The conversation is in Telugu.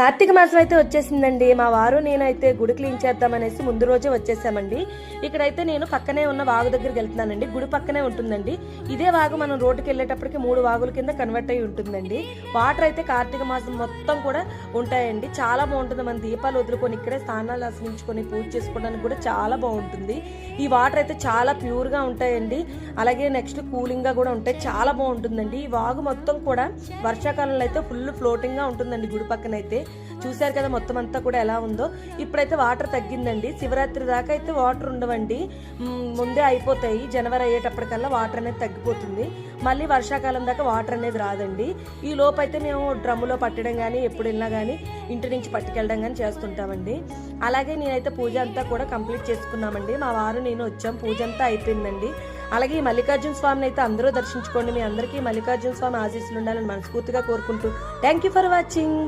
కార్తీక మాసం అయితే వచ్చేసిందండి. మా వారు నేనైతే గుడి క్లీన్ చేద్దామనేసి ముందు రోజే వచ్చేసామండి. ఇక్కడైతే నేను పక్కనే ఉన్న వాగు దగ్గరికి వెళ్తున్నానండి. గుడి పక్కనే ఉంటుందండి. ఇదే వాగు మనం రోడ్డుకి వెళ్ళేటప్పటికి 3 వాగుల కింద కన్వర్ట్ అయి ఉంటుందండి. వాటర్ అయితే కార్తీక మాసం మొత్తం కూడా ఉంటాయండి. చాలా బాగుంటుంది. మన దీపాలు వదులుకొని ఇక్కడే స్నానాలు ఆశ్రయించుకొని పూజ చేసుకోవడానికి కూడా చాలా బాగుంటుంది. ఈ వాటర్ అయితే చాలా ప్యూర్గా ఉంటాయండి. అలాగే నెక్స్ట్ కూలింగ్గా కూడా ఉంటాయి. చాలా బాగుంటుందండి. ఈ వాగు మొత్తం కూడా వర్షాకాలంలో అయితే ఫుల్ ఫ్లోటింగ్గా ఉంటుందండి. గుడి పక్కన అయితే చూశారు కదా మొత్తం అంతా కూడా ఎలా ఉందో. ఇప్పుడైతే వాటర్ తగ్గిందండి. శివరాత్రి దాకా అయితే వాటర్ ఉండవండి, ముందే అయిపోతాయి. జనవరి అయ్యేటప్పటికల్లా వాటర్ అనేది తగ్గిపోతుంది. మళ్ళీ వర్షాకాలం దాకా వాటర్ అనేది రాదండి. ఈ లోపైతే మేము డ్రమ్ములో పట్టడం కానీ ఎప్పుడు వెళ్ళినా కానీ ఇంటి నుంచి పట్టుకెళ్ళడం కానీ చేస్తుంటామండి. అలాగే నేనైతే పూజ అంతా కూడా కంప్లీట్ చేసుకున్నామండి. మా వారు నేను వచ్చాం, పూజ అంతా అయిపోయిందండి. అలాగే ఈ మల్లికార్జున స్వామిని అయితే అందరూ దర్శించుకోండి. మీ అందరికీ మల్లికార్జున స్వామి ఆశీస్సులు ఉండాలని మనస్ఫూర్తిగా కోరుకుంటూ థ్యాంక్ యూ ఫర్ వాచింగ్.